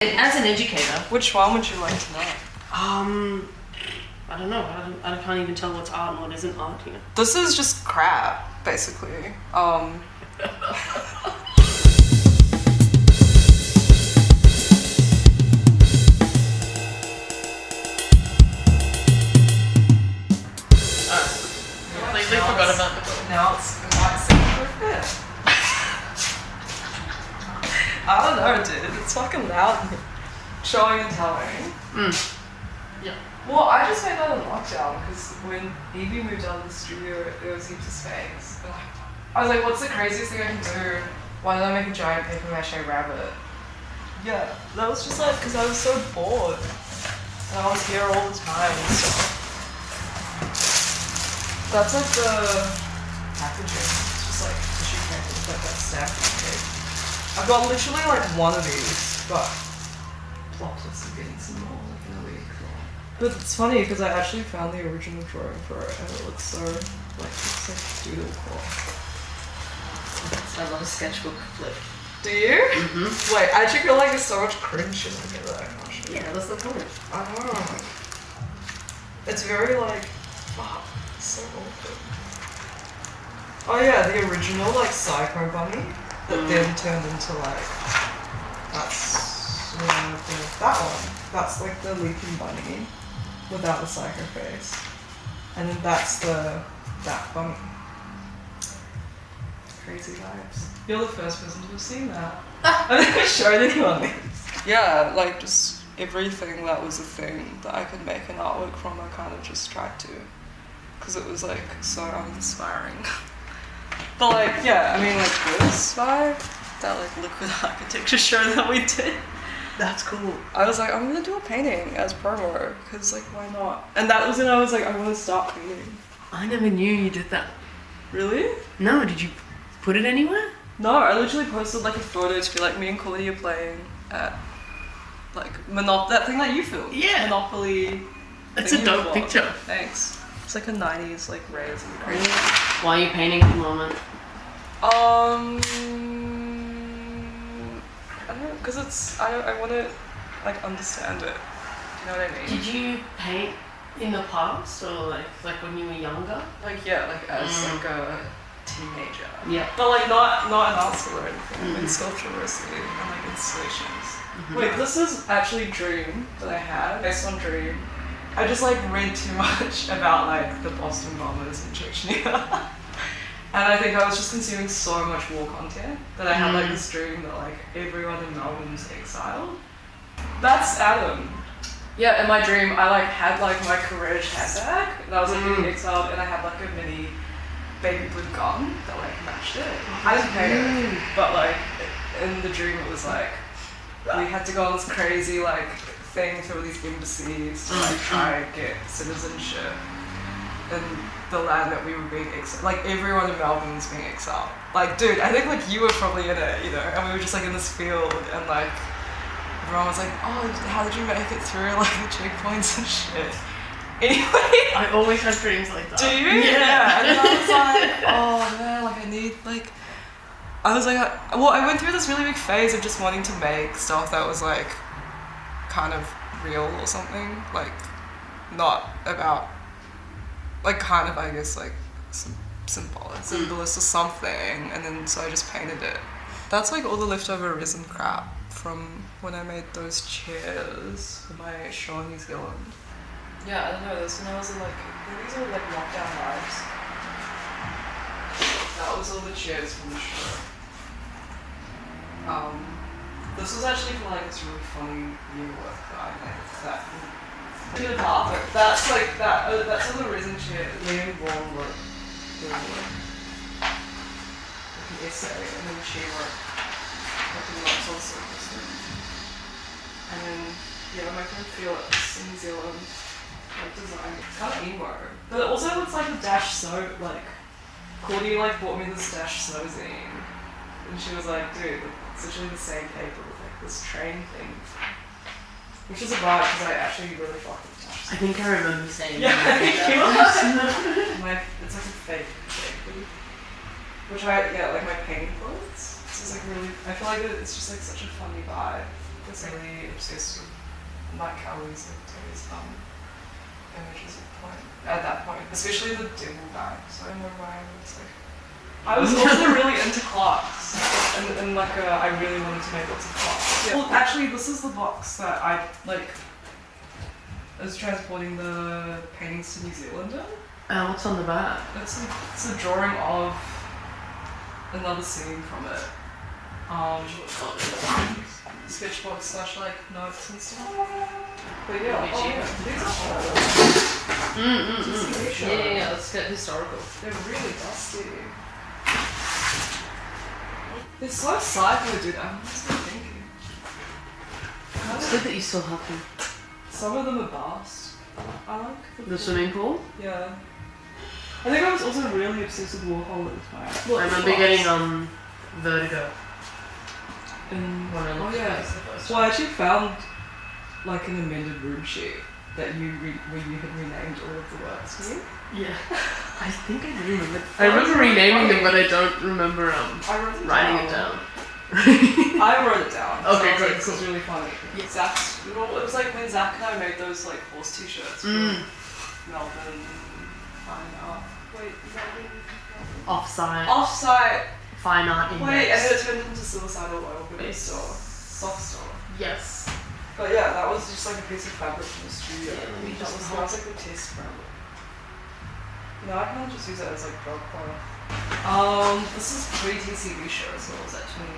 As an educator, Which one would you like to know? I don't know. I can't even tell what's art and what isn't art here. This is just crap, basically. Completely forgot about the book. Now it's for a bit. I don't know, dude. It's fucking loud in here. Showing and telling. Yeah. Well, I just made that in lockdown because when Evie moved out of the studio, there was heaps of space. And I was like, what's the craziest thing I can do? Why don't I make a giant paper mache rabbit? Yeah, that was just like, because I was so bored. And I was here all the time and stuff. That's like the packaging. It's just like tissue paper with like that stacking tape. I've got literally like one of these, but plotless of getting some more like in a week. But it's funny because I actually found the original drawing for it and it looks so like it's like doodle cloth. I love a sketchbook flip. Do you? Mm-hmm. Wait, I actually feel like there's so much cringe in here that I can't show you. Yeah, that's the point. I know. It's very like, fuck, it's so awkward. Oh yeah, the original like Psycho Bunny that then turned into like, that's that one. That's like the Leaping Bunny without the psycho face. And then that's that bunny. Crazy vibes. You're the first person to have seen that. I've never showed anyone this. Yeah, like just everything that was a thing that I could make an artwork from, I kind of just tried to. Because it was like so uninspiring. But like, yeah, I mean like this vibe, that like liquid architecture show that we did. That's cool. I was like, I'm gonna do a painting as promo, because like, why not? And that was when I was like, I want to start painting. I never knew you did that. Really? No, did you put it anywhere? No, I literally posted like a photo to be like, me and Claudia playing at like that thing that you filmed. Yeah. Monopoly. It's a dope picture. Thanks. It's like a 90s like rays and crazy. Why are you painting at the moment? I don't know, because it's, I want to like understand it. Do you know what I mean? Did you paint in the past or like when you were younger? Like yeah, like as like a teenager. Yeah. But like not an art school or anything. In sculpture mostly and like installations. Wait, this is actually Dream that I had based on Dream. I just like read too much about like the Boston bombers in Chechnya. And I think I was just consuming so much war content that I had like this dream that like everyone in Melbourne was exiled. That's Adam. Yeah, in my dream I like had like my courage handbag and I was like being exiled and I had like a mini baby blue gun that like matched it. I didn't paint it, but like in the dream it was like we had to go on this crazy like thing through these embassies to like try and get citizenship. And the land that we were being exiled, like everyone in Melbourne was being exiled. Like, dude, I think like you were probably in it, you know, and we were just like in this field and like everyone was like, oh, how did you make it through like the checkpoints and shit? Anyway. I always have dreams like that. Do you? Yeah. And then I was like, oh man, like I need like, I was like, I went through this really big phase of just wanting to make stuff that was like kind of real or something, like not about like kind of I guess like some symbolist or something, and then so I just painted it. That's like all the leftover resin crap from when I made those chairs for my show in New Zealand. Yeah, I don't know, this when I was in like, these are like lockdown vibes. That was all the chairs from the show. This was actually for like this really funny new work that I made. That in the carpet. That's like that. That's all the resin chair. Me and Vaughn wrote the work. Like an essay, and then she wrote like a notes on surface. And then yeah, my friend Felix in New Zealand like designed it. It's kind of emo, but it also looks like a Dash Snow. Like Claudia like bought me this Dash Snow zine, and she was like, dude, it's literally the same paper with like this train thing. Which is a vibe because I actually really fuck with Dash. I think I remember saying yeah, that. It's like a fake hoodie. Which I, yeah, like my painting clothes. This is like really, I feel like it's just like such a funny vibe. was really obsessed with Mike Cowley's images at that point, especially the devil guy. So I remember I was also really into clocks, and like I really wanted to make lots of clocks. Yeah. Well, actually, this is the box that I was transporting the paintings to New Zealand in. What's on the back? It's a drawing of another scene from it. Sketchbook / like notes and stuff. But yeah, these are Yeah, let's get historical. They're really dusty. They're so psycho, dude. I'm just thinking. It's good that you still have them. Some of them are bust. I like the swimming pool. Yeah. I think I was also really obsessed with Warhol at the time. Well, I remember getting vertigo. Oh yeah. Well, I actually found like an amended room sheet that where you had renamed all of the works for you. Yeah. I think I do remember. I remember renaming them, but I don't remember writing it down. I wrote it down. Okay, so great. This is really funny. Yeah. It was like when Zach and I made those like horse t-shirts for Melbourne. Wait, Melbourne. Offsite. Fine art index. Wait, and then it turned into Suicidal Oil Soft store. Yes. But yeah, that was just like a piece of fabric from the studio. Yeah, that was like the test fabric. No, I can't just use it as like drug product. This is pre-TCB show as well. Was that 2018?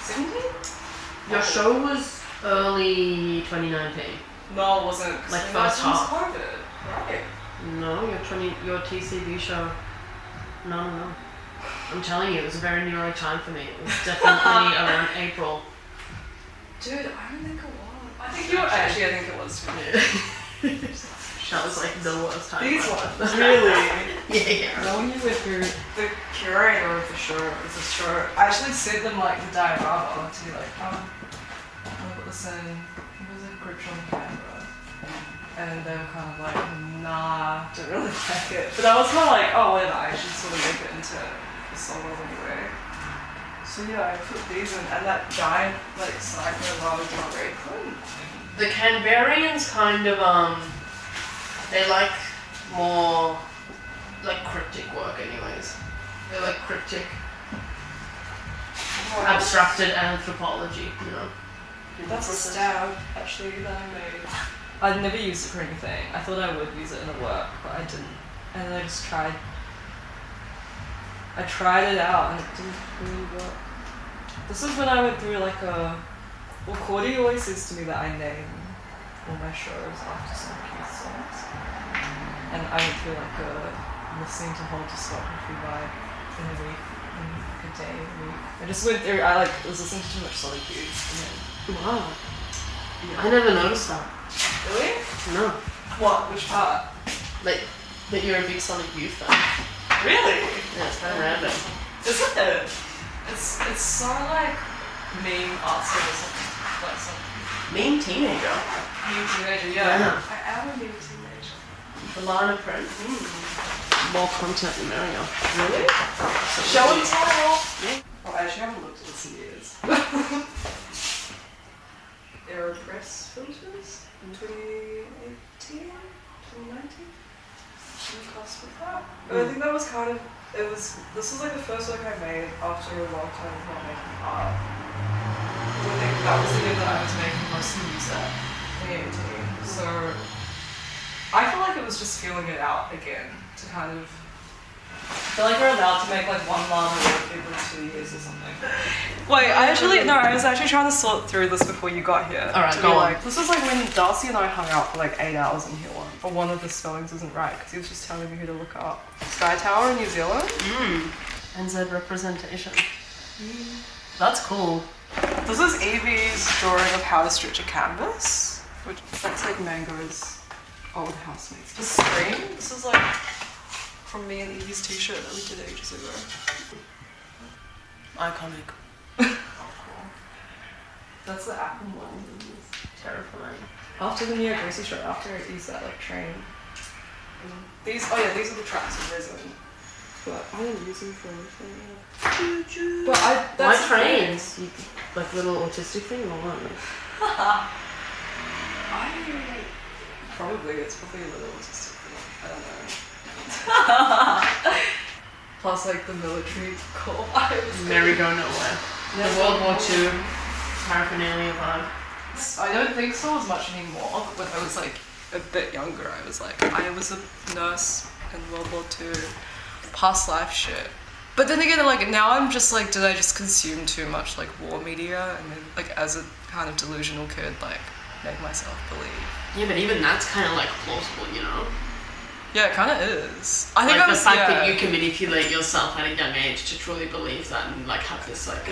17? Your show was early 2019. No, it wasn't. Like first half. COVID, right? No, your TCB show. No. I'm telling you, it was a very near time for me. It was definitely around April. Dude, I don't think it was. I think it was too. That was like the worst time. These ones? Really? Yeah. No one knew if the curator of the show, I actually sent them like the diorama to be like, I'll put this in. It was a group shot on camera. And they were kind of like, nah, don't really like it. But I was kind of like, oh, whatever, I should sort of make it into a song anyway. So yeah, I put these in, and that giant, like, cyclone large Leilei Kung. The Canberrians kind of, they like more, like, cryptic work anyways. They like cryptic, abstracted anthropology, you know. That's a stab, actually, that I made. I'd never used it for anything. I thought I would use it in a work, but I didn't. And then I just tried. I tried it out and it didn't really work. This is when I went through like a... Well, Cordy always says to me that I name all my shows after some Keith songs. And I went through like a listening to whole discography vibe in a week, in like a day, a week. I just went through, I was listening to too much Sonic Youth. Wow. Yeah. I never noticed that. Really? No. What? Which part? Like, that you're a big Sonic Youth fan. Really? Yeah, it's kind of random. Isn't it? It's so like meme artsy or something. Like something. Meme teenager. Meme teenager, yeah. I am a meme teenager. The line of print. More content the merrier. Really? Show and tell! Yeah. Oh, I actually haven't looked at this in years. Aeropress filters in 2018, 2019. Class with that. But I think that was kind of, this was like the first work I made after a long time of not making art. I think that was the year that I was making mostly music, 2018. So I feel like it was just feeling it out again to kind of, I feel like you're allowed to make like one llama work every 2 years or something. Wait, I was actually trying to sort through this before you got here. Alright, go on. This was like when Darcy and I hung out for like 8 hours in here once. But one of the spellings isn't right because he was just telling me who to look up. Sky Tower in New Zealand. NZ representation. That's cool. This is Evie's drawing of how to stretch a canvas. Which that's like Mango's old housemates. The screen. This is like from me and Evie's t-shirt that we did ages ago. Iconic. That's the Apple one. Terrifying. After the Neo Gracie show, after it is that like train. These are the tracks of resin. but I don't use them for anything. But Why that's trains? You, like little autistic thing or what? It's probably a little autistic thing. I don't know. Plus, like the military core vibes. Merry-go nowhere. The World War II paraphernalia vibe. I don't think so as much anymore. When I was like a bit younger, I was a nurse in World War II, past life shit. But then again, like now I'm just like, did I just consume too much like war media and then like as a kind of delusional kid, like make myself believe? Yeah, but even that's kind of like plausible, you know? Yeah, it kind of is. I think like the fact that you can manipulate yourself at a young age to truly believe that and like have this like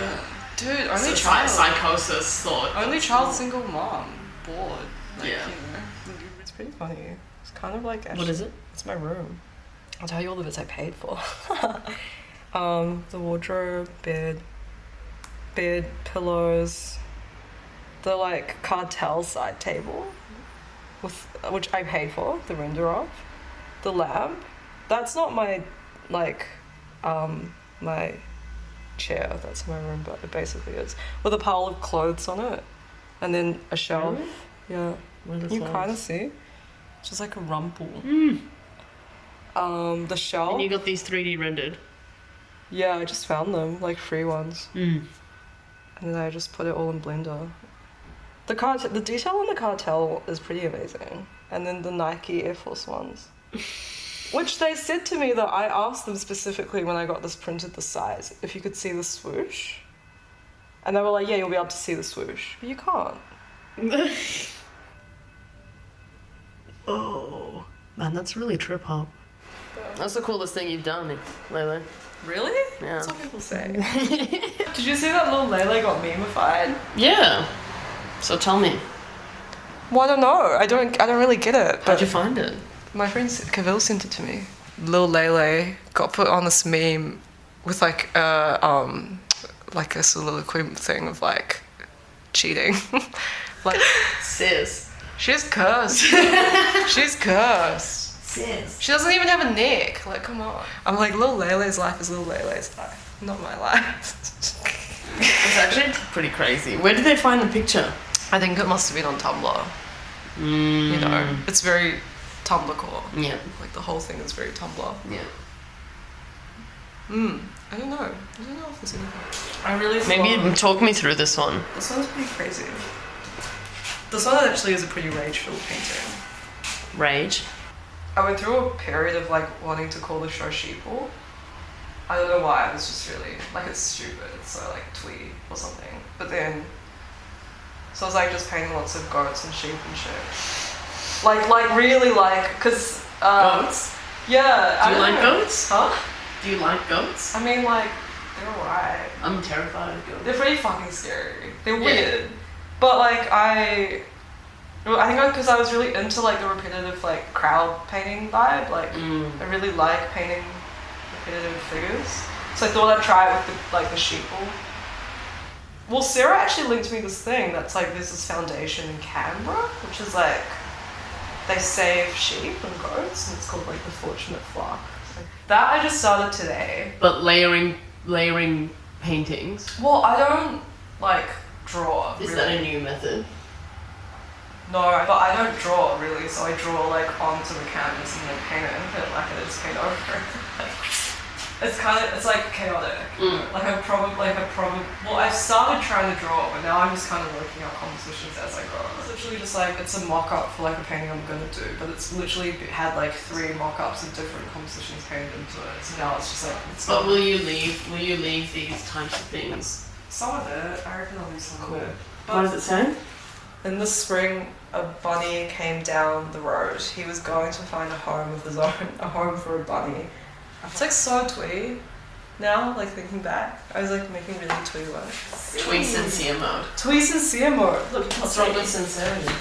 dude, only child. Psychosis thought. Only child, single mom, bored. Like, yeah. You know, it's pretty funny. It's kind of like. What is it? It's my room. I'll tell you all the bits I paid for. The wardrobe, bed, pillows, the like cartel side table, which I paid for, the render of, the lamp. That's not my like my chair that's in my room, but it basically is, with a pile of clothes on it and then a shelf. Really? Yeah, you kind of see it's just like a rumple. The shelf, and you got these 3D rendered. Yeah, I just found them, like free ones, and then I just put it all in Blender. The detail on the cartel is pretty amazing, and then the Nike Air Force ones. Which they said to me that I asked them specifically when I got this printed the size, if you could see the swoosh. And they were like, yeah, you'll be able to see the swoosh. But you can't. Oh, man, that's really trip hop. That's the coolest thing you've done, Leilei. Really? Yeah. That's what people say. Did you see that little Leilei got memeified? Yeah. So tell me. Well, I don't know. I don't really get it. How'd you find it? My friend Kavil sent it to me. Lil Leilei got put on this meme with like a soliloquy thing of like cheating. Like sis. She's cursed. She's cursed. Sis. She doesn't even have a neck. Like, come on. I'm like, Lil Leilei's life is Lil Leilei's life, not my life. It's actually pretty crazy. Where did they find the picture? I think it must have been on Tumblr. You know, it's very Tumblr core. Yeah. Like the whole thing is very Tumblr. Yeah. I don't know if there's anything. I really maybe talk me through this one. This one's pretty crazy. This one actually is a pretty rage-filled painting. Rage? I went through a period of like wanting to call the show Sheeple. I don't know why, it was just really, like it's stupid, it's so like twee or something. But then, so I was like just painting lots of goats and sheep and shit. Like really like, cause... goats? Yeah. Do you like goats? Huh? Do you like goats? I mean like, they're alright. I'm terrified of goats. They're pretty fucking scary. They're weird. But like I think because I was really into like the repetitive like crowd painting vibe, like I really like painting repetitive figures. So I thought I'd try it with the sheeple. Well, Sarah actually linked me this thing that's like there's this foundation in Canberra, which is like they save sheep and goats, and it's called like the Fortunate Flock. So that I just started today. But layering paintings. Well, I don't like draw. Is really. that a new method? No, but I don't draw really, so I draw like onto the canvas and then paint it and put it like and I just paint over it. It's like chaotic. Like I've started trying to draw, but now I'm just kind of working out compositions as I go. It's literally just like, it's a mock-up for like a painting I'm gonna do, but it's literally had like 3 mock-ups of different compositions painted into it. So now it's just like, But will you leave these types of things? Some of it, I reckon I'll leave some of it. What does it say? In the spring, a bunny came down the road. He was going to find a home of his own, a home for a bunny. It's like so twee now, like thinking back. I was like making really twee work. Twee sincere mode. Twee sincere mode. Look, what's wrong with sincerity?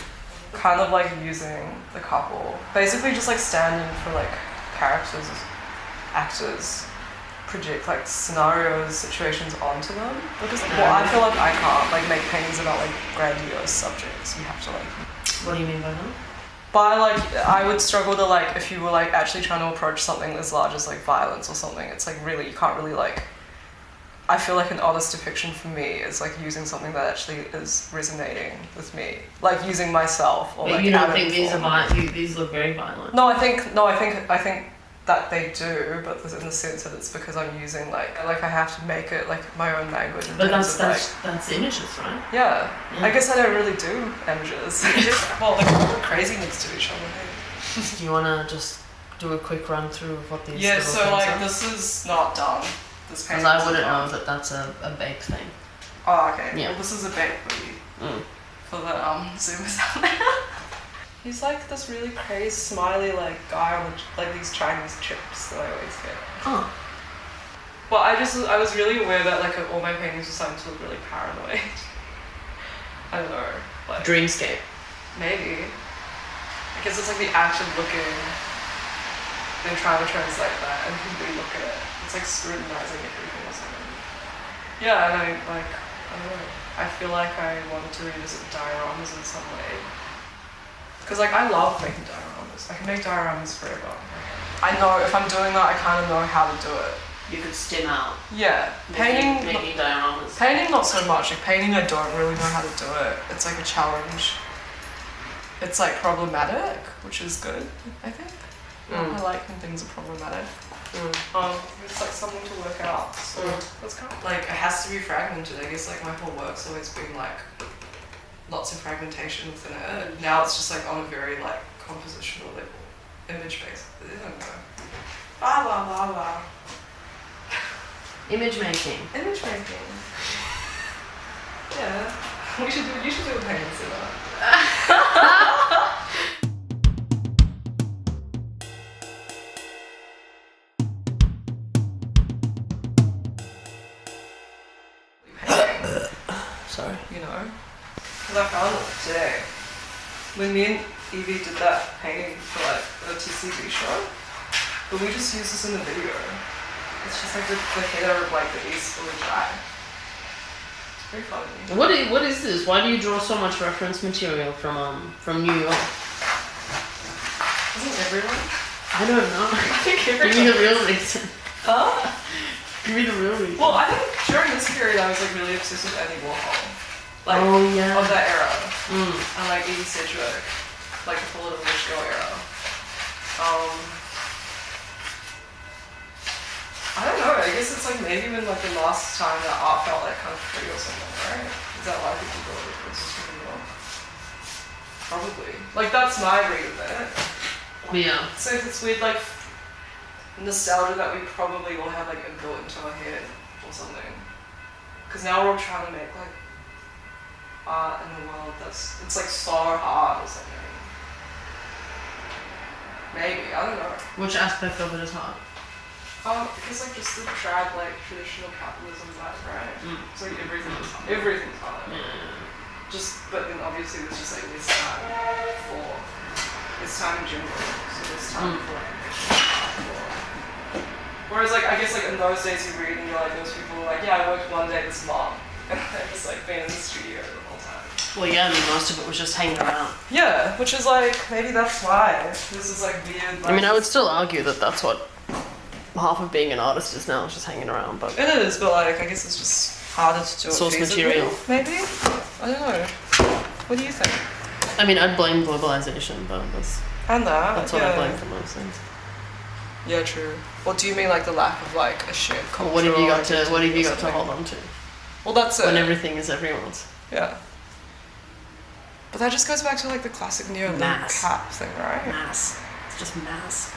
Kind of like using the couple. Basically just like standing for like characters, actors, project like scenarios, situations onto them. Because I feel like I can't like make paintings about like grandiose subjects. You have to like... What do you mean by that? But I would struggle to like, if you were like actually trying to approach something as large as like violence or something, it's like really, you can't really like, I feel like an honest depiction for me is like using something that actually is resonating with me, like using myself or But like. you don't think these are violent? These look very violent. No, I think that they do, but in the sense that it's because I'm using like I have to make it like my own language. But that's images, right? Yeah. I guess I don't really do images. Well, like we're craziness to each other. Do you wanna just do a quick run through of what these? Yeah. little So things like are? this is not done. This Because painting. I wouldn't know that that's a baked thing. Oh, okay. Yeah. Well, this is a bait for you. For the zoomers out there. He's like this really crazy, smiley like guy on like these Chinese chips that I always get. Oh. Well, I was really aware that like all my paintings were starting to look really paranoid. I don't know. Like, Dreamscape. maybe. I guess it's like the act of looking, then trying to translate that and really look at it. It's like scrutinizing everything or something. Yeah, and I don't know. I feel like I wanted to revisit dioramas in some way. Because like I love making dioramas. I can make dioramas forever. I know if I'm doing that, I kind of know how to do it. You could stim out. Yeah, painting. Making dioramas. Painting not so much. Like painting, I don't really know how to do it. It's like a challenge. It's like problematic, which is good, I think. I like when things are problematic. It's like something to work out. So that's kind of like it has to be fragmented. I guess like my whole work's always been like lots of fragmentation within it. Now it's just like on a very like compositional level, image based. I don't know. Blah blah blah blah. Image making. Image making. Yeah. You should do a painting for that. Sorry. You know? Because I found it today. When me and Evie did that painting for like a TCB show, but we just used this in the video. It's just like the header of like the East Village Eye. It's pretty funny. What is this? Why do you draw so much reference material from New York? Isn't everyone? I don't know. I think Give everyone. me the real reason. Huh? Give me the real reason. Well, I think during this period I was like really obsessed with Andy Warhol. Like, oh yeah. of that era. Mm. And like Edie Sedgwick. Like the full little rich girl era. I don't know, I guess it's like maybe when like the last time that art felt like kind of free or something, right? Is that why people go to references from New York? Probably. Like that's my read of it. Yeah. So it's weird like nostalgia that we probably will have like built into our head or something. Because now we're all trying to make like art in the world that's, it's like so hard or something. Maybe, I don't know. Which aspect of it is hard? Because like just the trad like traditional capitalism vibe, right? It's like everything's hard. Yeah. Just, but then obviously there's just like this time in general, so there's time for like whereas like I guess like in those days you read and you're like those people are like, yeah, I worked one day this month and I just like been in the studio the whole time. Well, yeah, I mean most of it was just hanging around. Yeah, which is like maybe that's why this is like weird. Like, I mean, I would still argue that that's what half of being an artist is now, is just hanging around. But it is, but like I guess it's just harder to do it source feasibly, material. maybe? I don't know. What do you think? I mean, I'd blame globalization, but that's what I blame for most things. Yeah, true. Well, do you mean like the lack of like a shared culture? What have you got to something? hold on to? Well, that's it. When everything is everyone's. Yeah. But that just goes back to like the classic neo Mass. cap thing, right? Mass. It's just mass.